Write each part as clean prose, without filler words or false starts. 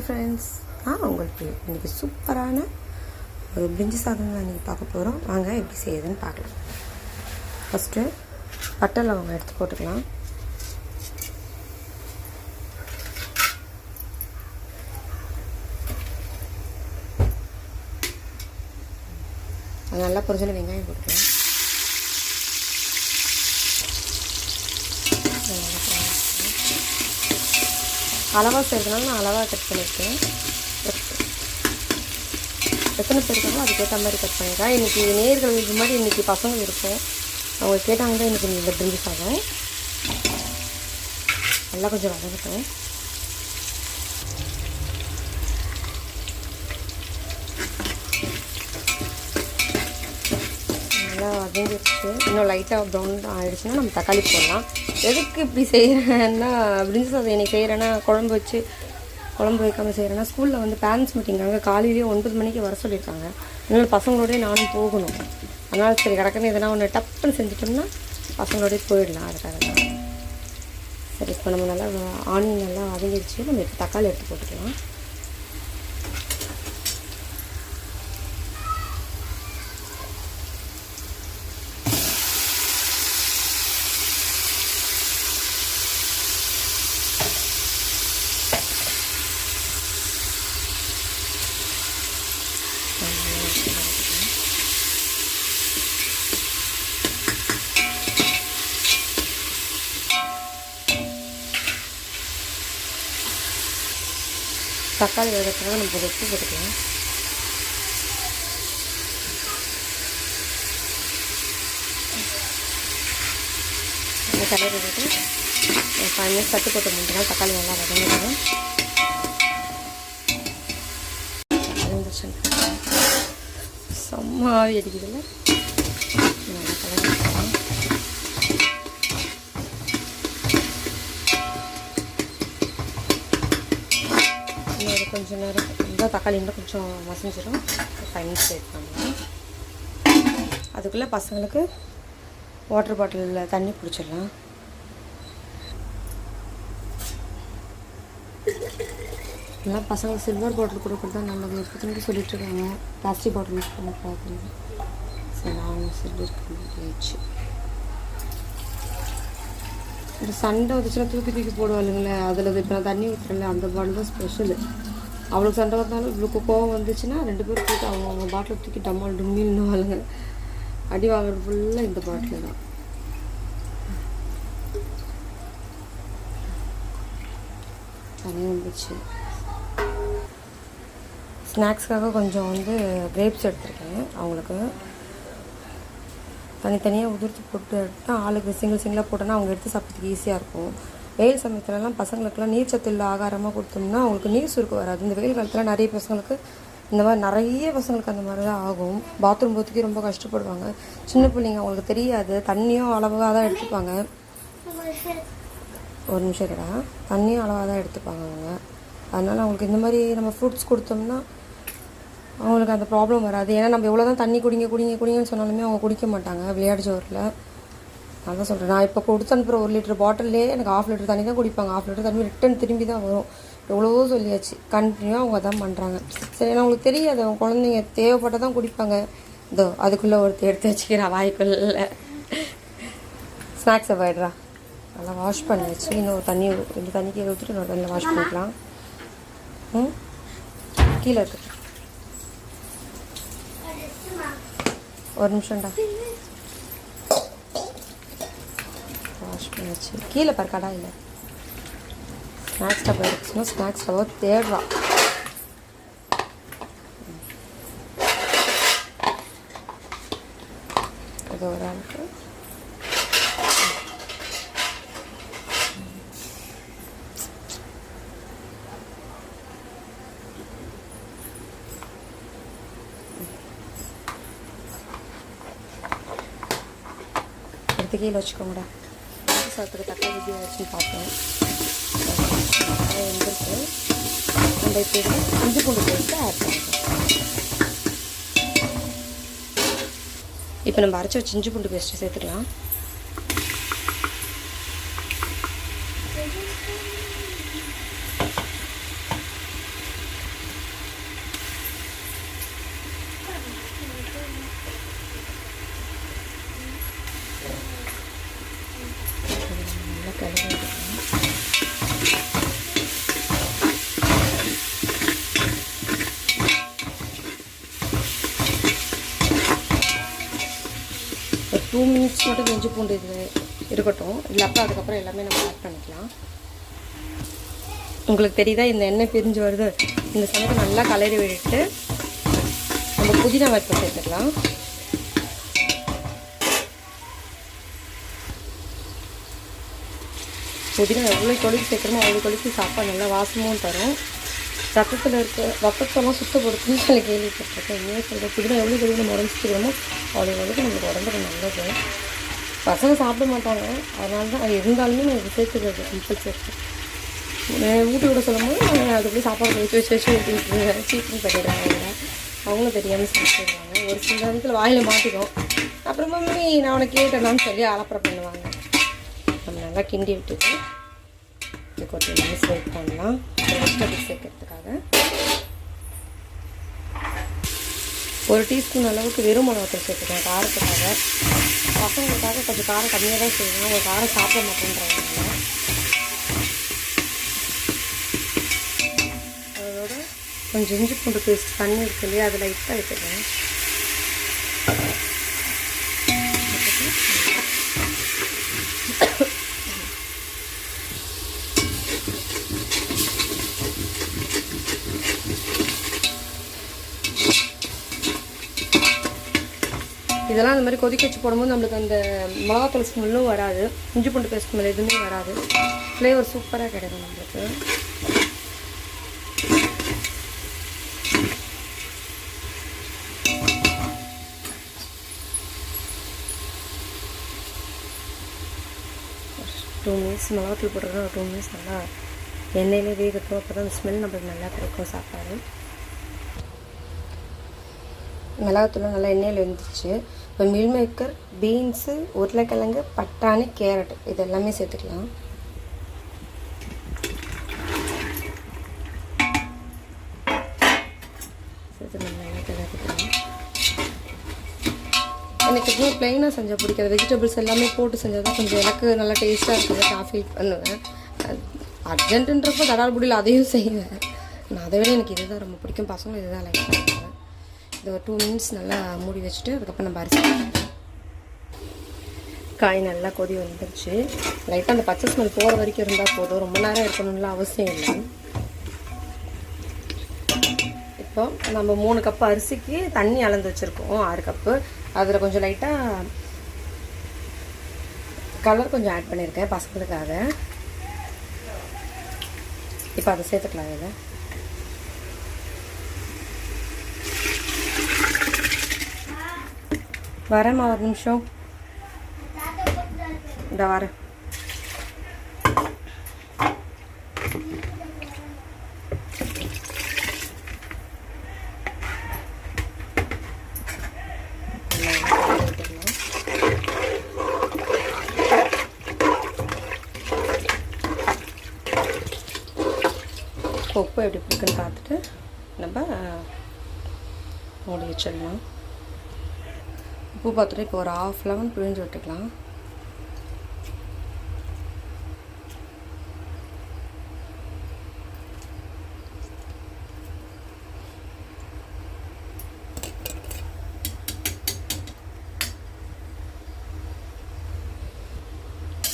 Hi friends, நான் உங்களுக்கு இன்றைக்கி சூப்பரான ஒரு பிரிஞ்சி சாதம் தான் இன்றைக்கி பார்க்க போகிறோம். வாங்க எப்படி செய்யுதுன்னு பார்க்கலாம். ஃபஸ்ட்டு பட்டை லவங்கம் எடுத்து போட்டுக்கலாம். அது நல்லா பொரிஞ்சோன்னு வெங்காயம் போட்டுக்கலாம். அளவாக செய்கிறதுனால நான் அளவாக கட் பண்ணியிருக்கேன். எத்தனை பேர் இருக்காங்களோ அதுக்கேற்ற மாதிரி கட் பண்ணியிருக்கேன். இன்றைக்கி நேர்களுக்கு முன்னாடி இன்றைக்கி பசங்க இருக்கும், அவங்க கேட்டாங்க தான் இன்றைக்கி இந்த பிரிஞ்சி சாதம். நல்லா கொஞ்சம் வதங்கட்டும். நல்லா வதங்கிடுச்சு. இன்னும் லைட்டாக ப்ரௌன் ஆகிடுச்சுன்னா நம்ம தக்காளி போடலாம். எதுக்கு இப்படி செய்கிறேன்னா, பிரிஞ்சி சாதம் இன்றைக்கி செய்கிறேன்னா குழம்பு வைக்காமல் செய்கிறேன்னா, ஸ்கூலில் வந்து பேரண்ட்ஸ் மீட்டிங்காக காலையிலேயே 9 மணிக்கு வர சொல்லியிருக்காங்க. அதனால் பசங்களோடய நானும் போகணும். அதனால் சரி கிடக்குன்னு எதனா ஒன்று டப்புன்னு செஞ்சிட்டோம்னா பசங்களோடய போயிடலாம். அதுக்காக தான். சரி, இப்போ நம்ம நல்லா ஆனியன் நல்லா வதங்கிடுச்சு. நம்ம இப்போ தக்காளி எடுத்து போட்டுக்கலாம். தக்காளி வேகிறதுக்காக நம்ம உப்பு போட்டுக்கலாம். நல்லா கலர் விட்டு 5 மினிட்ஸ் தட்டு போட்டு முடிஞ்சுனா தக்காளி நல்லா வதங்கிடும். செம்ம ஆவி அடிக்குதுல்ல. நல்லா கலர் கொஞ்சம் நேரம் இருந்தால் தக்காளி இன்னும் கொஞ்சம் மசிஞ்சிடும். 5 மினிட்ஸ் வெயிட் பண்ணலாம். அதுக்குள்ளே பசங்களுக்கு வாட்டர் பாட்டிலில் தண்ணி பிடிச்சிடலாம். எல்லாம் பசங்களுக்கு சில்வர் பாட்டில் கொடுக்குறது தான் நல்லது. இப்போதைக்கு சொல்லிட்டு இருக்காங்க பிளாஸ்டிக் பாட்டில் யூஸ் பண்ணக்கூடாதுன்னு. சரி, நான் சொல்லியிருக்கேன். இந்த சண்டை வந்துச்சுன்னா தூக்கி போடுவாளுங்களே, அதில் இப்போ நான் தண்ணி ஊற்றுறேன்ல, அந்த பாட்டில் தான் ஸ்பெஷலு. அவளுக்கு சண்டை வந்தாலும் இவ்வளோக்கு கோவம் வந்துச்சுன்னா 2 பேரும் போய்ட்டு அவங்க பாட்டில் தூக்கி டம்மால் டும்மின்னு வாழுங்க. அடி வாங்குறது ஃபுல்லாக இந்த பாட்டில் தான். தனியாக வந்துச்சு. ஸ்நாக்ஸ்க்காக கொஞ்சம் வந்து கிரேப்ஸ் எடுத்துருக்கேன். அவங்களுக்கு தனித்தனியாக உதிர்த்து போட்டு எடுத்தால் ஆளுக்கு சிங்கிளாக போட்டோன்னா அவங்க எடுத்து சாப்பிட்றதுக்கு ஈஸியாக இருக்கும். வெயில் சமயத்துலலாம் பசங்களுக்குலாம் நீர் சத்து உள்ள ஆகாரமாக கொடுத்தோம்னா அவங்களுக்கு நீர் சுருக்கு வராது. இந்த வெயில் காலத்தில் நிறைய பசங்களுக்கு இந்த மாதிரி நிறைய பசங்களுக்கு அந்த மாதிரி தான் ஆகும். பாத்ரூம் போகிறதுக்கே ரொம்ப கஷ்டப்படுவாங்க. சின்ன பிள்ளைங்க அவங்களுக்கு தெரியாது, தண்ணியும் அளவாக தான் எடுத்துப்பாங்க. ஒரு நிமிஷம் கடா, தண்ணியும் அளவாக தான் எடுத்துப்பாங்க அவங்க. அதனால் அவங்களுக்கு இந்த மாதிரி நம்ம ஃப்ரூட்ஸ் கொடுத்தோம்னா அவங்களுக்கு அந்த ப்ராப்ளம் வராது. ஏன்னா நம்ம எவ்வளோ தான் தண்ணி குடிங்கன்னு சொன்னாலுமே அவங்க குடிக்க மாட்டாங்க விளையாட்டு ஜோரில். நான் தான் சொல்கிறேன், நான் இப்போ கொடுத்து அனுப்புகிற 1 லிட்டர் பாட்டிலே எனக்கு 1/2 லிட்டர் தண்ணி தான் குடிப்பாங்க. 1/2 லிட்டர் தண்ணி ரிட்டன் திரும்பி தான் வரும். எவ்வளவோ சொல்லியாச்சு, கண்டினியூவாக அவங்க தான் பண்ணுறாங்க. சரி, ஏன்னா அவங்களுக்கு தெரியாது, அவங்க குழந்தைங்க தேவைப்பட்டால் தான் குடிப்பாங்க. இதோ அதுக்குள்ளே ஒருத்தர் எடுத்து வச்சுக்கிறேன் வாய்க்குள்ள. ஸ்நாக்ஸை போயிடுறா. நல்லா வாஷ் பண்ணி வச்சு இன்னொரு தண்ணி 2 தண்ணி கீழே ஊற்றிட்டு இன்னொரு தண்ணியில் வாஷ் பண்ணிக்கலாம். கீழே இருக்கு. ஒரு நிமிஷம்டா. வாஷ் பண்ணி வச்சு கீழே பாரு கடாயில் ஸ்நாக்ஸ் டப்பா இருக்குச்சுன்னா ஸ்நாக்ஸ் டப்பா தேடுறா. அது ஒரு ஆளுக்கு கீழே வச்சுக்கோங்கடா. சாதத்துக்கு தக்காளி எப்படி வச்சுன்னு பார்ப்போம். வந்துருக்கு. நம்ம இப்போ இஞ்சி பூண்டு பேஸ்ட்டு ஆட் பண்ணிக்கலாம். இப்போ நம்ம அரைச்சி வச்சு இஞ்சி பூண்டு பேஸ்ட்டு சேர்த்துக்கலாம். 2 மினிட்ஸ் மட்டும் இஞ்சி பூண்டு இது இருக்கட்டும். இல்லை அப்புறம் அதுக்கப்புறம் எல்லாமே நம்ம ஆட் பண்ணிக்கலாம். உங்களுக்கு தெரியுதா இந்த எண்ணெய் பிரிஞ்சு வருது. இந்த சமயத்தை நல்லா கலரி விட்டுட்டு நம்ம புதினா வறுத்து சேர்த்துக்கலாம். புதினா எவ்வளோ கொழுப்பு சேர்க்குறோமோ அவ்வளோ கொழுப்பு சாப்பாடு நல்லா வாசமும் தரும். ரத்தத்தெல்லாம் சுத்தப்படுத்துன்னு சொல்லி கேள்விப்பட்டிருக்கேன். இனிமேல் சொல்கிறேன், புதினா எவ்வளோ கொழுப்பு நம்ம உடம்பு சேர்க்கிறோமோ அவ்வளோ கொழுப்பு நம்மளுக்கு உடம்புக்கு நல்லது. பசங்க சாப்பிட மாட்டாங்க, அதனால தான் அது இருந்தாலுமே நான் சேர்த்துக்கிறது கம்பல்சரி. ஊட்டி விட சொல்லும் போது நான் அதுக்குள்ளே சாப்பாடு வச்சு ஊட்டிட்டு சீக்கிரம் பண்ணிடுறாங்க. அவங்களும் தெரியாமல் சாப்பிடுவாங்க. ஒரு சில நேரத்தில் வாயில் மாட்டிடும். அப்புறமா நான் உனக்கு கேட்டேனான்னு சொல்லி அலப்பறை பண்ணுவாங்க. நம்ம நல்லா கிண்டி விட்டுட்டு இதுக்கு ஒரு 2 நிமிஷம் வெயிட் பண்ணலாம். வெஜிடபிள்ஸ் சேர்க்கறதுக்காக 1 டீஸ்பூன் அளவுக்கு வெறும் மிளகாத்தூள் சேர்த்துக்கேன் காரத்துக்காக. பசங்களுக்காக கொஞ்சம் காரம் கம்மியாக தான் செய்வேன். அவங்க காரம் சாப்பிட மாட்டேன்றாங்க. அதோட கொஞ்சம் இஞ்சி பூண்டு பேஸ்ட் தண்ணி இருக்கு இல்லையா, அதில் லைட்டாக விட்டுருவேன். இதெல்லாம் அந்த மாதிரி கொதிக்க வச்சு போடும்போது நம்மளுக்கு அந்த மிளகாத்தூள் ஸ்மெல்லும் வராது, இஞ்சி பூண்டு பேஸ்ட் ஸ்மெல் எதுவுமே வராது. ஃப்ளேவர் சூப்பராக கிடைக்கும் நம்மளுக்கு. டூ மினிட்ஸ் மிளகாத்தூள் போட்டுருக்கோம். ஒரு 2 மினிட்ஸ் நல்லா எண்ணெயிலே வேகட்டும். அப்போ தான் அந்த ஸ்மெல் நம்மளுக்கு நல்லா கிடைக்கும் சாப்பாடு. மிளகாத்தூள் நல்லா எண்ணெயில் வெந்துச்சு. இப்போ மில் மேக்கர், பீன்ஸு, உருளைக்கிழங்கு, பட்டாணி, கேரட் இது எல்லாமே சேர்த்துக்கலாம். சேர்த்து நம்ம நல்லா கிளறிக்கலாம். எனக்கு இன்னும் ப்ளைனாக செஞ்சால் பிடிக்காது. வெஜிடபிள்ஸ் எல்லாமே போட்டு செஞ்சால் தான் கொஞ்சம் எனக்கு நல்லா டேஸ்ட்டாக இருக்கிறத நான் ஃபீல் பண்ணுவேன். அர்ஜென்ட்டுன்றப்போ தடால் புடியில் அதையும் செய்வேன். நான் அதை விட எனக்கு இது தான் ரொம்ப பிடிக்கும். பசங்களும் இதுதான் லைக் பண்ணுவேன். இது ஒரு 2 மினிட்ஸ் நல்லா மூடி வச்சுட்டு அதுக்கப்புறம் நம்ம அரிசி காய் நல்லா கொதி வந்துருச்சு. லைட்டாக அந்த பச்சை ஸ்மெல் போகிற வரைக்கும் இருந்தால் போதும், ரொம்ப நேரம் இருக்கணும்லாம் அவசியம் இல்லை. இப்போ நம்ம 3 கப்பு அரிசிக்கு தண்ணி அளந்து வச்சுருக்கோம் 6 கப்பு. அதில் கொஞ்சம் லைட்டாக கலர் கொஞ்சம் ஆட் பண்ணியிருக்கேன் பசங்களுக்காக. இப்போ அதை சேர்த்துக்கலாம். இதை வரேம்மா, ஒரு நிமிஷம் இந்த வரேன். உப்பு எப்படி இருக்குன்னு பார்த்துட்டு நம்ம மூடி வச்சிடலாம். உப்பு பார்த்துட்டு இப்போ ஒரு 1/2 லெமன் பிழிஞ்சு விட்டுக்கலாம்.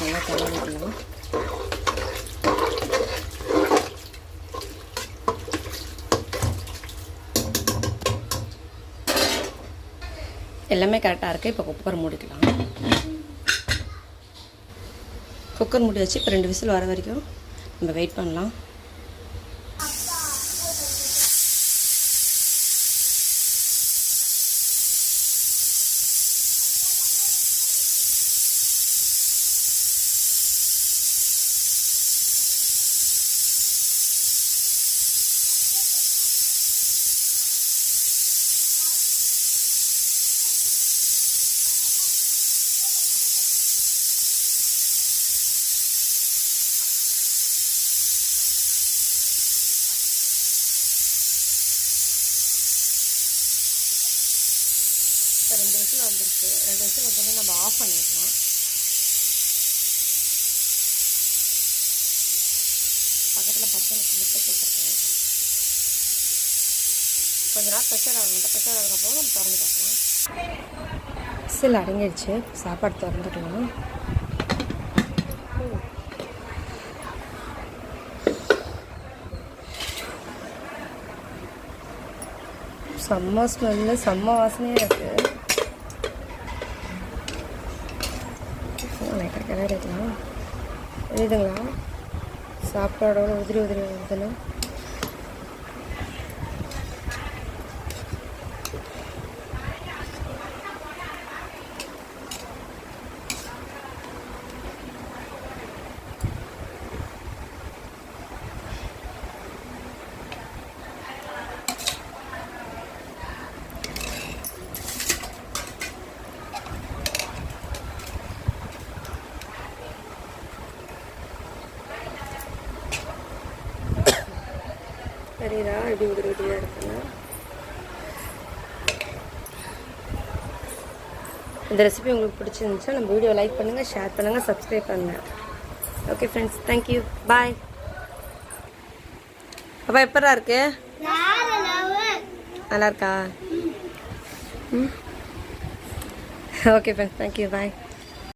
நல்லா கலந்துக்கலாம். எல்லாமே கரெக்டாக இருக்குது. இப்போ குக்கர் மூடிக்கலாம். குக்கர் மூடி வச்சு இப்போ 2 விசில் வர வரைக்கும் நம்ம வெயிட் பண்ணலாம். இப்போ 2 விசில் வந்துருச்சு. 2 விசில் வந்தோடனே நம்ம ஆஃப் பண்ணிடலாம். பக்கத்தில் பசங்களுக்கு முட்டை போட்டிருக்கேன். கொஞ்ச நேரம் ப்ரெஷர் ஆகணும். ப்ரெஷர் ஆகிறப்போ நம்ம திறந்து பார்க்கலாம். விசில் அடங்கிடுச்சு. சாப்பாடு திறந்துக்கலாம். செம்ம ஸ்மெல்லு, செம்ம வாசனையாக இருக்குது. லைட்டாக கிளறிக்கலாம். எழுதுங்களா சாப்பாடோட உதிரி உதிரி வருதுன்னு. சரிடா, இப்படி உதிரி உதிரியாக இருக்குங்க. இந்த ரெசிபி உங்களுக்கு பிடிச்சிருந்துச்சா நம்ம வீடியோ லைக் பண்ணுங்கள், ஷேர் பண்ணுங்கள், சப்ஸ்கிரைப் பண்ணுங்கள். ஓகே ஃப்ரெண்ட்ஸ், தேங்க்யூ, பாய். அப்பா எப்படா இருக்கு? நல்லா இருக்கா? ஓகே ஃப்ரெண்ட்ஸ், தேங்க்யூ, பாய்.